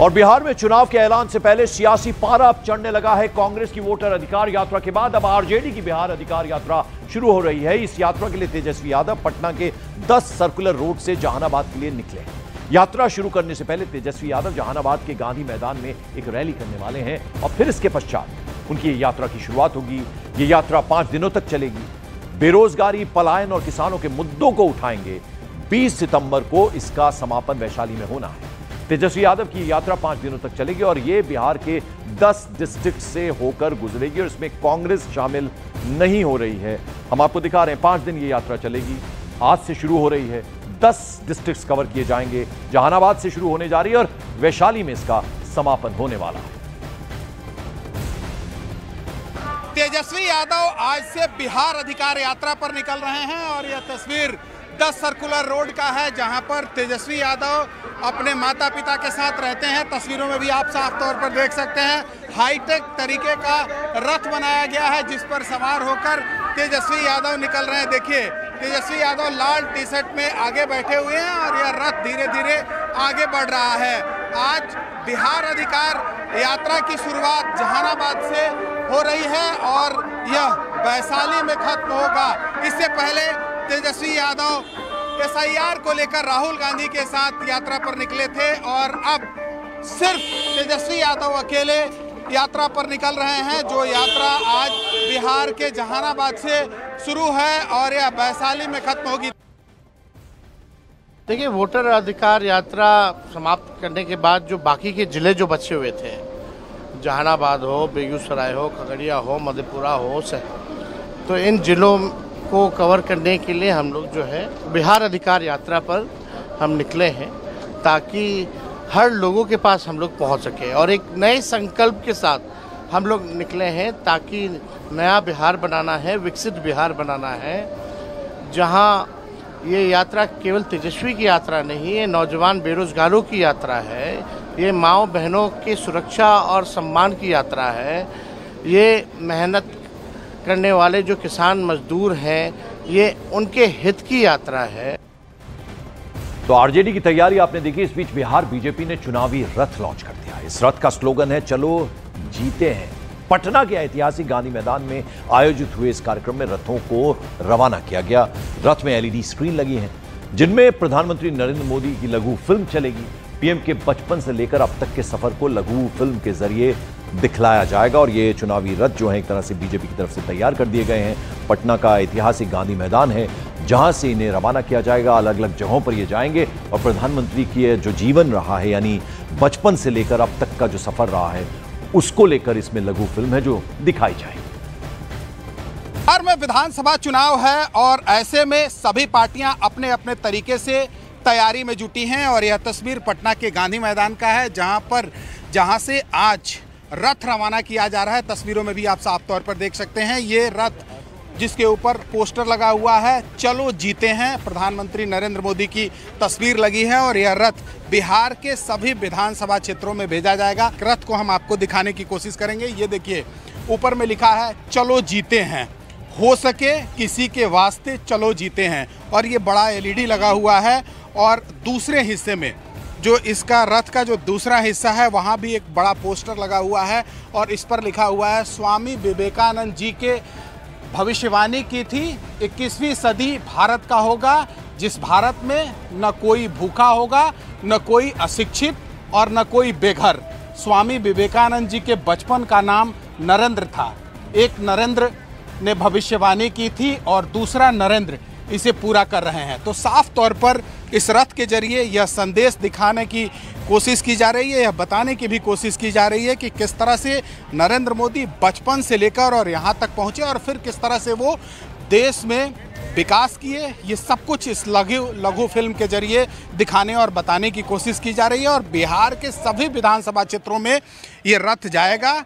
और बिहार में चुनाव के ऐलान से पहले सियासी पारा अब चढ़ने लगा है। कांग्रेस की वोटर अधिकार यात्रा के बाद अब आरजेडी की बिहार अधिकार यात्रा शुरू हो रही है। इस यात्रा के लिए तेजस्वी यादव पटना के 10 सर्कुलर रोड से जहानाबाद के लिए निकले। यात्रा शुरू करने से पहले तेजस्वी यादव जहानाबाद के गांधी मैदान में एक रैली करने वाले हैं और फिर इसके पश्चात उनकी यात्रा की शुरुआत होगी। ये यात्रा 5 दिनों तक चलेगी। बेरोजगारी, पलायन और किसानों के मुद्दों को उठाएंगे। 20 सितंबर को इसका समापन वैशाली में होना है। तेजस्वी यादव की यात्रा 5 दिनों तक चलेगी और यह बिहार के 10 डिस्ट्रिक्ट से होकर गुजरेगी और इसमें कांग्रेस शामिल नहीं हो रही है। हम आपको दिखा रहे हैं 5 दिन ये यात्रा चलेगी। आज से शुरू हो रही है। 10 डिस्ट्रिक्ट कवर किए जाएंगे। जहानाबाद से शुरू होने जा रही है और वैशाली में इसका समापन होने वाला है। तेजस्वी यादव आज से बिहार अधिकार यात्रा पर निकल रहे हैं और यह तस्वीर 10 सर्कुलर रोड का है, जहां पर तेजस्वी यादव अपने माता पिता के साथ रहते हैं। तस्वीरों में भी आप साफ तौर पर देख सकते हैं हाईटेक तरीके का रथ बनाया गया है, जिस पर सवार होकर तेजस्वी यादव निकल रहे हैं। देखिए, तेजस्वी यादव लाल टी शर्ट में आगे बैठे हुए हैं और यह रथ धीरे धीरे आगे बढ़ रहा है। आज बिहार अधिकार यात्रा की शुरुआत जहानाबाद से हो रही है और यह वैशाली में खत्म होगा। इससे पहले तेजस्वी यादव SIR को लेकर राहुल गांधी के साथ यात्रा पर निकले थे और अब सिर्फ तेजस्वी यादव अकेले यात्रा पर निकल रहे हैं। जो यात्रा आज बिहार के जहानाबाद से शुरू है और यह वैशाली में खत्म होगी। देखिए, वोटर अधिकार यात्रा समाप्त करने के बाद जो बाकी के जिले जो बचे हुए थे, जहानाबाद हो, बेगूसराय हो, खगड़िया हो, मधेपुरा हो, तो इन जिलों को कवर करने के लिए हम लोग जो है बिहार अधिकार यात्रा पर हम निकले हैं, ताकि हर लोगों के पास हम लोग पहुंच सके और एक नए संकल्प के साथ हम लोग निकले हैं, ताकि नया बिहार बनाना है, विकसित बिहार बनाना है, जहां ये यात्रा केवल तेजस्वी की यात्रा नहीं है, नौजवान बेरोजगारों की यात्रा है, ये माँओं बहनों की सुरक्षा और सम्मान की यात्रा है, ये मेहनत करने वाले जो किसान मजदूर हैं, ये उनके हित की यात्रा है। तो आरजेडी की तैयारी आपने देखी। इस बीच बिहार बीजेपी ने चुनावी रथ लॉन्च कर दिया। इस रथ का स्लोगन है, चलो जीते हैं। पटना के ऐतिहासिक गांधी मैदान में आयोजित हुए इस कार्यक्रम में रथों को रवाना किया गया। रथ में LED स्क्रीन लगी हैं, जिनमें प्रधानमंत्री नरेंद्र मोदी की लघु फिल्म चलेगी। पीएम के बचपन से लेकर अब तक के सफर को लघु फिल्म के जरिए दिखलाया जाएगा और ये चुनावी रथ जो है एक तरह से बीजेपी की तरफ से तैयार कर दिए गए हैं। पटना का ऐतिहासिक गांधी मैदान है, जहां से इन्हें रवाना किया जाएगा। अलग अलग जगहों पर ये जाएंगे और प्रधानमंत्री की जो जीवन रहा है, यानी बचपन से लेकर अब तक का जो सफर रहा है, उसको लेकर इसमें लघु फिल्म है जो दिखाई जाएगी। बिहार में विधानसभा चुनाव है और ऐसे में सभी पार्टियां अपने अपने तरीके से तैयारी में जुटी हैं और यह तस्वीर पटना के गांधी मैदान का है, जहां से आज रथ रवाना किया जा रहा है। तस्वीरों में भी आप साफ तौर पर देख सकते हैं ये रथ, जिसके ऊपर पोस्टर लगा हुआ है, चलो जीते हैं, प्रधानमंत्री नरेंद्र मोदी की तस्वीर लगी है और यह रथ बिहार के सभी विधानसभा क्षेत्रों में भेजा जाएगा। रथ को हम आपको दिखाने की कोशिश करेंगे। ये देखिए, ऊपर में लिखा है, चलो जीते हैं, हो सके किसी के वास्ते चलो जीते हैं, और ये बड़ा LED लगा हुआ है। और दूसरे हिस्से में जो इसका रथ का जो दूसरा हिस्सा है, वहाँ भी एक बड़ा पोस्टर लगा हुआ है और इस पर लिखा हुआ है, स्वामी विवेकानंद जी के भविष्यवाणी की थी, 21वीं सदी भारत का होगा, जिस भारत में न कोई भूखा होगा, न कोई अशिक्षित और न कोई बेघर। स्वामी विवेकानंद जी के बचपन का नाम नरेंद्र था। एक नरेंद्र ने भविष्यवाणी की थी और दूसरा नरेंद्र इसे पूरा कर रहे हैं। तो साफ तौर पर इस रथ के जरिए यह संदेश दिखाने की कोशिश की जा रही है, यह बताने की भी कोशिश की जा रही है कि किस तरह से नरेंद्र मोदी बचपन से लेकर और यहाँ तक पहुँचे और फिर किस तरह से वो देश में विकास किए। ये सब कुछ इस लघु फिल्म के जरिए दिखाने और बताने की कोशिश की जा रही है और बिहार के सभी विधानसभा क्षेत्रों में ये रथ जाएगा।